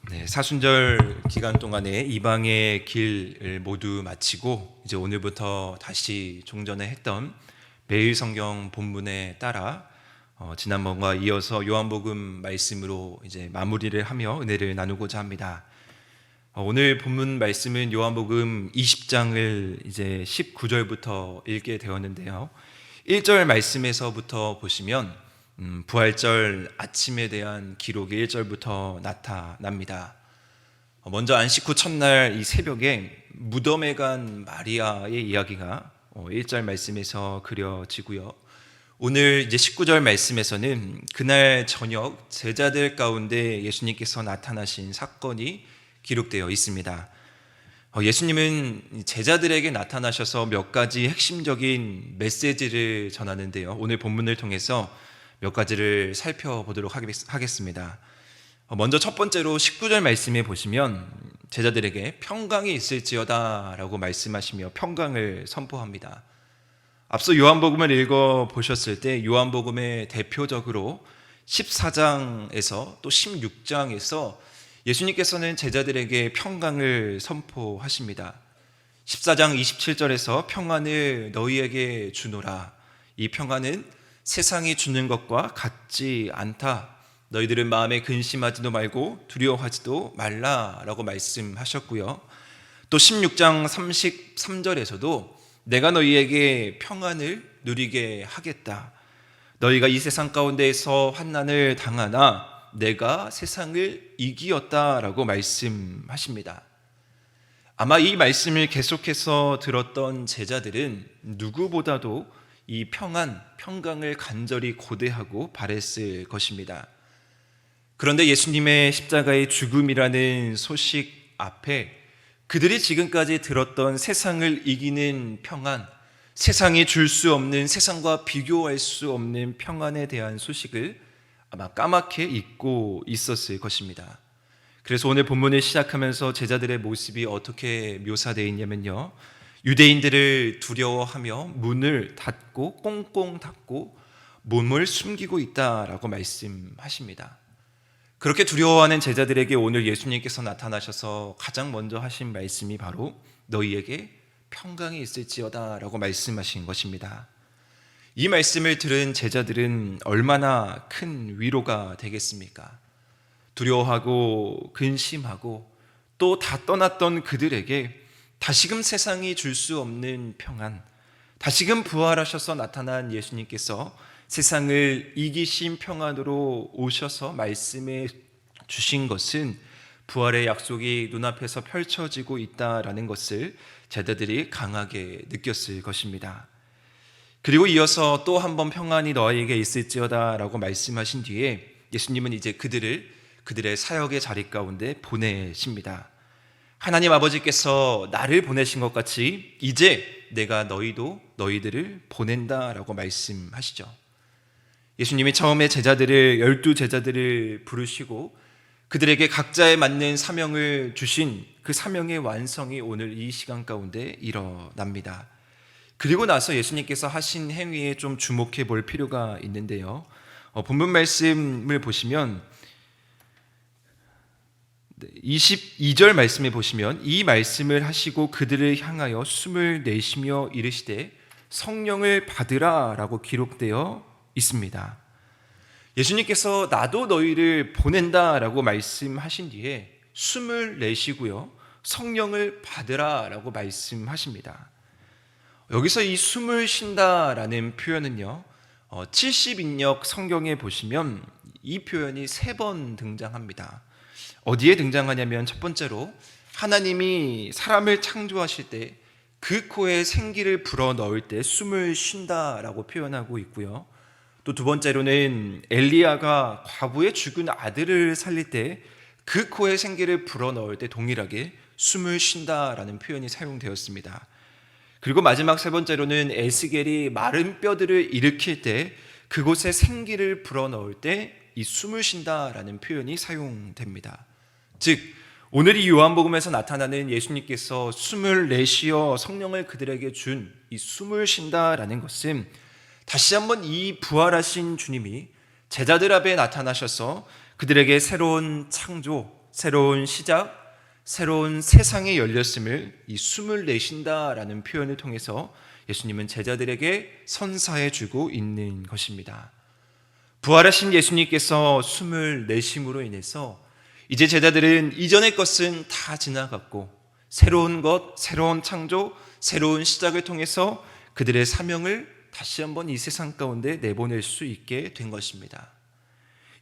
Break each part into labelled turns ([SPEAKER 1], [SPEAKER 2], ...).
[SPEAKER 1] 네, 사순절 기간 동안에 이방의 길을 모두 마치고 이제 오늘부터 다시 종전에 했던 매일 성경 본문에 따라 지난번과 이어서 요한복음 말씀으로 이제 마무리를 하며 은혜를 나누고자 합니다. 오늘 본문 말씀은 요한복음 20장을 이제 19절부터 읽게 되었는데요. 1절 말씀에서부터 보시면 부활절 아침에 대한 기록이 1절부터 나타납니다. 먼저 안식 후 첫날 이 새벽에 무덤에 간 마리아의 이야기가 1절 말씀에서 그려지고요. 오늘 이제 19절 말씀에서는 그날 저녁 제자들 가운데 예수님께서 나타나신 사건이 기록되어 있습니다. 예수님은 제자들에게 나타나셔서 몇 가지 핵심적인 메시지를 전하는데요. 오늘 본문을 통해서 몇 가지를 살펴보도록 하겠습니다. 먼저 첫 번째로 19절 말씀에 보시면 제자들에게 평강이 있을지어다 라고 말씀하시며 평강을 선포합니다. 앞서 요한복음을 읽어보셨을 때 요한복음의 대표적으로 14장에서 또 16장에서 예수님께서는 제자들에게 평강을 선포하십니다. 14장 27절에서 평안을 너희에게 주노라. 이 평안은 세상이 주는 것과 같지 않다. 너희들은 마음에 근심하지도 말고 두려워하지도 말라라고 말씀하셨고요. 또 16장 33절에서도 내가 너희에게 평안을 누리게 하겠다. 너희가 이 세상 가운데에서 환난을 당하나 내가 세상을 이기었다라고 말씀하십니다. 아마 이 말씀을 계속해서 들었던 제자들은 누구보다도 이 평강을 간절히 고대하고 바랬을 것입니다. 그런데 예수님의 십자가의 죽음이라는 소식 앞에 그들이 지금까지 들었던 세상을 이기는 평안, 세상이 줄 수 없는, 세상과 비교할 수 없는 평안에 대한 소식을 아마 까맣게 잊고 있었을 것입니다. 그래서 오늘 본문을 시작하면서 제자들의 모습이 어떻게 묘사되어 있냐면요, 유대인들을 두려워하며 문을 닫고 꽁꽁 닫고 몸을 숨기고 있다라고 말씀하십니다. 그렇게 두려워하는 제자들에게 오늘 예수님께서 나타나셔서 가장 먼저 하신 말씀이 바로 너희에게 평강이 있을지어다 라고 말씀하신 것입니다. 이 말씀을 들은 제자들은 얼마나 큰 위로가 되겠습니까? 두려워하고 근심하고 또 다 떠났던 그들에게 다시금 세상이 줄 수 없는 평안, 다시금 부활하셔서 나타난 예수님께서 세상을 이기신 평안으로 오셔서 말씀해 주신 것은 부활의 약속이 눈앞에서 펼쳐지고 있다라는 것을 제자들이 강하게 느꼈을 것입니다. 그리고 이어서 또 한 번 평안이 너희에게 있을지어다 라고 말씀하신 뒤에 예수님은 이제 그들의 사역의 자리 가운데 보내십니다. 하나님 아버지께서 나를 보내신 것 같이 이제 내가 너희들을 보낸다라고 말씀하시죠. 예수님이 처음에 12제자들을 부르시고 그들에게 각자에 맞는 사명을 주신 그 사명의 완성이 오늘 이 시간 가운데 일어납니다. 그리고 나서 예수님께서 하신 행위에 좀 주목해 볼 필요가 있는데요. 본문 말씀을 보시면 22절 말씀에 보시면 이 말씀을 하시고 그들을 향하여 숨을 내쉬며 이르시되 성령을 받으라 라고 기록되어 있습니다. 예수님께서 나도 너희를 보낸다 라고 말씀하신 뒤에 숨을 내쉬고요, 성령을 받으라 라고 말씀하십니다. 여기서 이 숨을 쉰다 라는 표현은요, 70인역 성경에 보시면 이 표현이 3번 등장합니다. 어디에 등장하냐면 첫 번째로 하나님이 사람을 창조하실 때 그 코에 생기를 불어넣을 때 숨을 쉰다라고 표현하고 있고요. 또 두 번째로는 엘리야가 과부의 죽은 아들을 살릴 때 그 코에 생기를 불어넣을 때 동일하게 숨을 쉰다라는 표현이 사용되었습니다. 그리고 마지막 세 번째로는 에스겔이 마른 뼈들을 일으킬 때 그곳에 생기를 불어넣을 때 이 숨을 쉰다라는 표현이 사용됩니다. 즉 오늘 이 요한복음에서 나타나는 예수님께서 숨을 내쉬어 성령을 그들에게 준 이 숨을 쉰다라는 것은 다시 한번 이 부활하신 주님이 제자들 앞에 나타나셔서 그들에게 새로운 창조, 새로운 시작, 새로운 세상이 열렸음을 이 숨을 내쉰다라는 표현을 통해서 예수님은 제자들에게 선사해 주고 있는 것입니다. 부활하신 예수님께서 숨을 내쉼으로 인해서 이제 제자들은 이전의 것은 다 지나갔고 새로운 것, 새로운 창조, 새로운 시작을 통해서 그들의 사명을 다시 한번 이 세상 가운데 내보낼 수 있게 된 것입니다.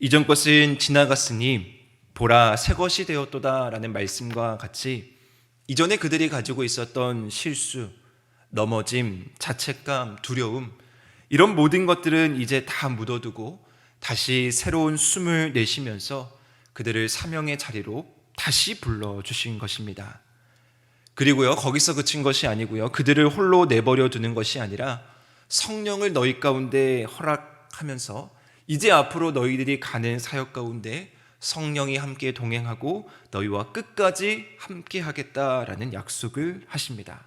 [SPEAKER 1] 이전 것은 지나갔으니 보라 새 것이 되었도다라는 말씀과 같이 이전에 그들이 가지고 있었던 실수, 넘어짐, 자책감, 두려움 이런 모든 것들은 이제 다 묻어두고 다시 새로운 숨을 내쉬면서 그들을 사명의 자리로 다시 불러주신 것입니다. 그리고요, 거기서 그친 것이 아니고요, 그들을 홀로 내버려 두는 것이 아니라 성령을 너희 가운데 허락하면서 이제 앞으로 너희들이 가는 사역 가운데 성령이 함께 동행하고 너희와 끝까지 함께 하겠다라는 약속을 하십니다.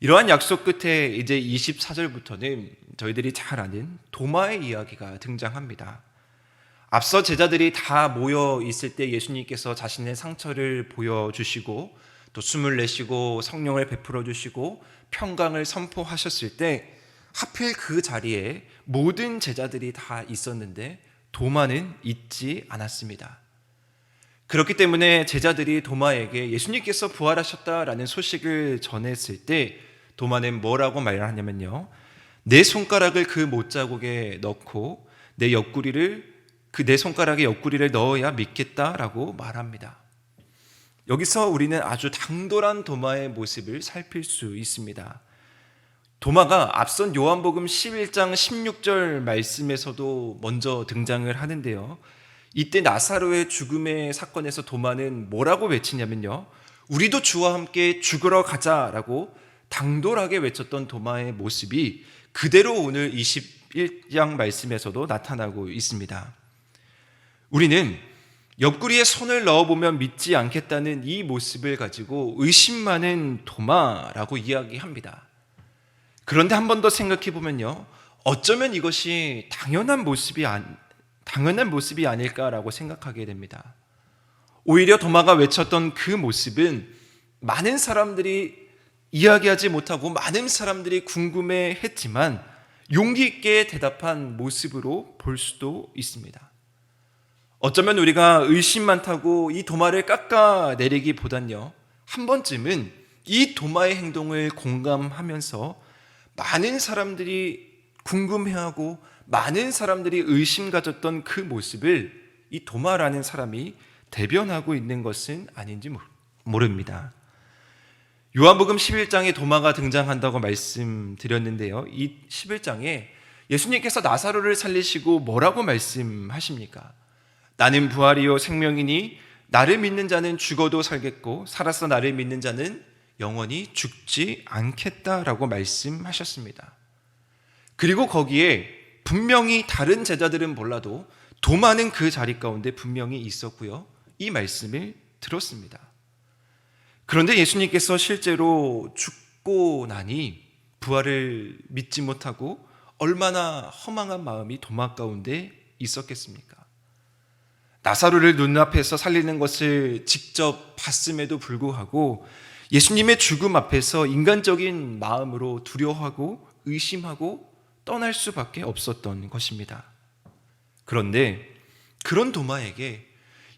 [SPEAKER 1] 이러한 약속 끝에 이제 24절부터는 저희들이 잘 아는 도마의 이야기가 등장합니다. 앞서 제자들이 다 모여 있을 때 예수님께서 자신의 상처를 보여주시고 또 숨을 내쉬고 성령을 베풀어 주시고 평강을 선포하셨을 때 하필 그 자리에 모든 제자들이 다 있었는데 도마는 있지 않았습니다. 그렇기 때문에 제자들이 도마에게 예수님께서 부활하셨다라는 소식을 전했을 때 도마는 뭐라고 말하냐면요, 내 손가락을 그 못자국에 넣고 내 손가락에 옆구리를 넣어야 믿겠다라고 말합니다. 여기서 우리는 아주 당돌한 도마의 모습을 살필 수 있습니다. 도마가 앞선 요한복음 11장 16절 말씀에서도 먼저 등장을 하는데요, 이때 나사로의 죽음의 사건에서 도마는 뭐라고 외치냐면요, 우리도 주와 함께 죽으러 가자라고 당돌하게 외쳤던 도마의 모습이 그대로 오늘 21장 말씀에서도 나타나고 있습니다. 우리는 옆구리에 손을 넣어보면 믿지 않겠다는 이 모습을 가지고 의심 많은 도마라고 이야기합니다. 그런데 한 번 더 생각해 보면요, 어쩌면 이것이 당연한 모습이 아닐까라고 생각하게 됩니다. 오히려 도마가 외쳤던 그 모습은 많은 사람들이 이야기하지 못하고 많은 사람들이 궁금해했지만 용기 있게 대답한 모습으로 볼 수도 있습니다. 어쩌면 우리가 의심 많다고 이 도마를 깎아내리기보단요, 한 번쯤은 이 도마의 행동을 공감하면서 많은 사람들이 궁금해하고 많은 사람들이 의심 가졌던 그 모습을 이 도마라는 사람이 대변하고 있는 것은 아닌지 모릅니다. 요한복음 11장에 도마가 등장한다고 말씀드렸는데요, 이 11장에 예수님께서 나사로를 살리시고 뭐라고 말씀하십니까? 나는 부활이요 생명이니 나를 믿는 자는 죽어도 살겠고 살아서 나를 믿는 자는 영원히 죽지 않겠다라고 말씀하셨습니다. 그리고 거기에 분명히 다른 제자들은 몰라도 도마는 그 자리 가운데 분명히 있었고요, 이 말씀을 들었습니다. 그런데 예수님께서 실제로 죽고 나니 부활을 믿지 못하고 얼마나 허망한 마음이 도마 가운데 있었겠습니까? 나사로를 눈앞에서 살리는 것을 직접 봤음에도 불구하고 예수님의 죽음 앞에서 인간적인 마음으로 두려워하고 의심하고 떠날 수밖에 없었던 것입니다. 그런데 그런 도마에게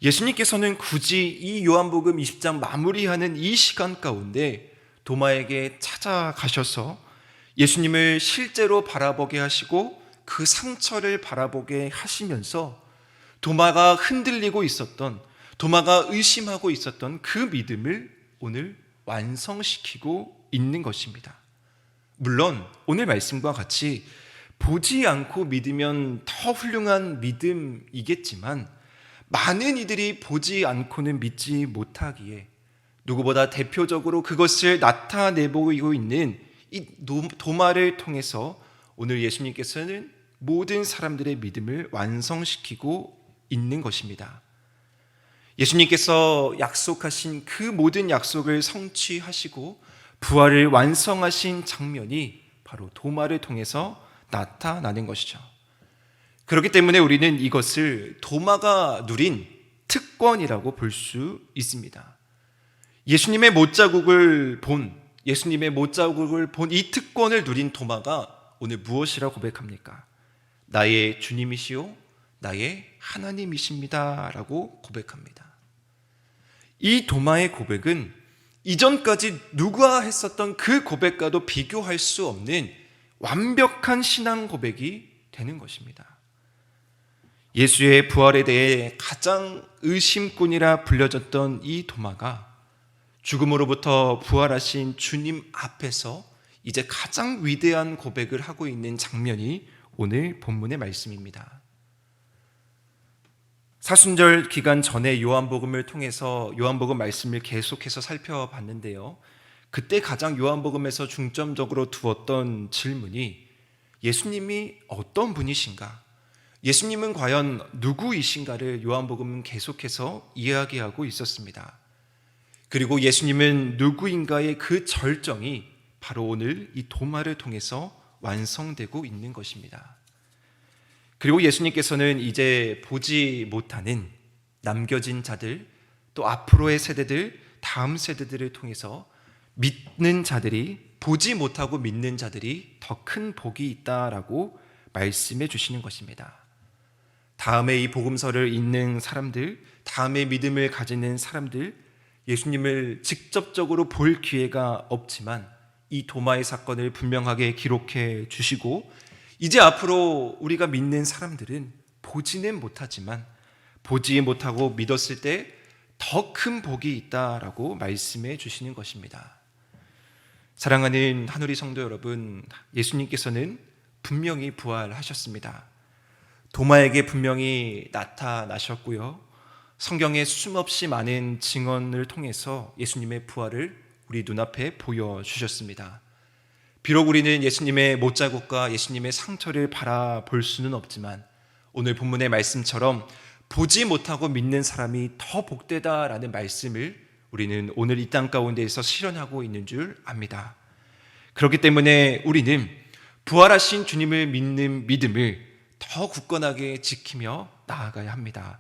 [SPEAKER 1] 예수님께서는 굳이 이 요한복음 20장 마무리하는 이 시간 가운데 도마에게 찾아가셔서 예수님을 실제로 바라보게 하시고 그 상처를 바라보게 하시면서 도마가 흔들리고 있었던, 도마가 의심하고 있었던 그 믿음을 오늘 완성시키고 있는 것입니다. 물론 오늘 말씀과 같이 보지 않고 믿으면 더 훌륭한 믿음이겠지만 많은 이들이 보지 않고는 믿지 못하기에 누구보다 대표적으로 그것을 나타내보이고 있는 이 도마를 통해서 오늘 예수님께서는 모든 사람들의 믿음을 완성시키고 있는 것입니다. 예수님께서 약속하신 그 모든 약속을 성취하시고 부활을 완성하신 장면이 바로 도마를 통해서 나타나는 것이죠. 그렇기 때문에 우리는 이것을 도마가 누린 특권이라고 볼 수 있습니다. 예수님의 못자국을 본 이 특권을 누린 도마가 오늘 무엇이라고 고백합니까? 나의 주님이시요 나의 하나님이십니다 라고 고백합니다. 이 도마의 고백은 이전까지 누가 했었던 그 고백과도 비교할 수 없는 완벽한 신앙 고백이 되는 것입니다. 예수의 부활에 대해 가장 의심꾼이라 불려졌던 이 도마가 죽음으로부터 부활하신 주님 앞에서 이제 가장 위대한 고백을 하고 있는 장면이 오늘 본문의 말씀입니다. 사순절 기간 전에 요한복음을 통해서 요한복음 말씀을 계속해서 살펴봤는데요. 그때 가장 요한복음에서 중점적으로 두었던 질문이 예수님이 어떤 분이신가? 예수님은 과연 누구이신가를 요한복음은 계속해서 이야기하고 있었습니다. 그리고 예수님은 누구인가의 그 절정이 바로 오늘 이 도마를 통해서 완성되고 있는 것입니다. 그리고 예수님께서는 이제 보지 못하는 남겨진 자들, 또 앞으로의 세대들, 다음 세대들을 통해서 믿는 자들이, 보지 못하고 믿는 자들이 더 큰 복이 있다라고 말씀해 주시는 것입니다. 다음에 이 복음서를 읽는 사람들, 다음에 믿음을 가지는 사람들, 예수님을 직접적으로 볼 기회가 없지만 이 도마의 사건을 분명하게 기록해 주시고, 이제 앞으로 우리가 믿는 사람들은 보지는 못하지만 보지 못하고 믿었을 때 더 큰 복이 있다라고 말씀해 주시는 것입니다. 사랑하는 한우리 성도 여러분, 예수님께서는 분명히 부활하셨습니다. 도마에게 분명히 나타나셨고요. 성경에 수없이 많은 증언을 통해서 예수님의 부활을 우리 눈앞에 보여주셨습니다. 비록 우리는 예수님의 못자국과 예수님의 상처를 바라볼 수는 없지만 오늘 본문의 말씀처럼 보지 못하고 믿는 사람이 더 복되다라는 말씀을 우리는 오늘 이 땅 가운데에서 실현하고 있는 줄 압니다. 그렇기 때문에 우리는 부활하신 주님을 믿는 믿음을 더 굳건하게 지키며 나아가야 합니다.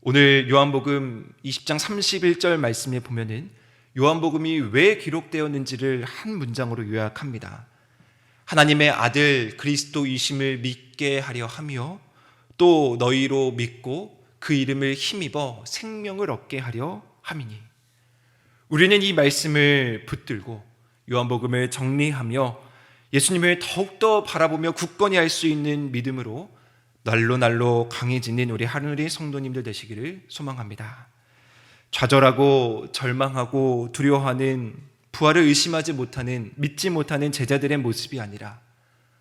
[SPEAKER 1] 오늘 요한복음 20장 31절 말씀에 보면은 요한복음이 왜 기록되었는지를 한 문장으로 요약합니다. 하나님의 아들 그리스도이심을 믿게 하려 하며 또 너희로 믿고 그 이름을 힘입어 생명을 얻게 하려 함이니. 우리는 이 말씀을 붙들고 요한복음을 정리하며 예수님을 더욱더 바라보며 굳건히 할 수 있는 믿음으로 날로 강해지는 우리 하늘의 성도님들 되시기를 소망합니다. 좌절하고 절망하고 두려워하는, 부활을 의심하지 못하는, 믿지 못하는 제자들의 모습이 아니라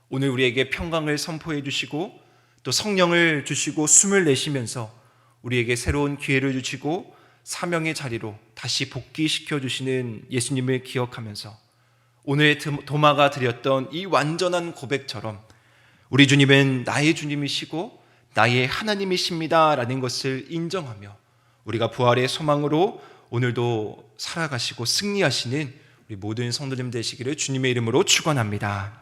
[SPEAKER 1] 오늘 우리에게 평강을 선포해 주시고 또 성령을 주시고 숨을 내쉬면서 우리에게 새로운 기회를 주시고 사명의 자리로 다시 복귀시켜 주시는 예수님을 기억하면서 오늘 도마가 드렸던 이 완전한 고백처럼 우리 주님은 나의 주님이시고 나의 하나님이십니다 라는 것을 인정하며 우리가 부활의 소망으로 오늘도 살아가시고 승리하시는 우리 모든 성도님 되시기를 주님의 이름으로 축원합니다.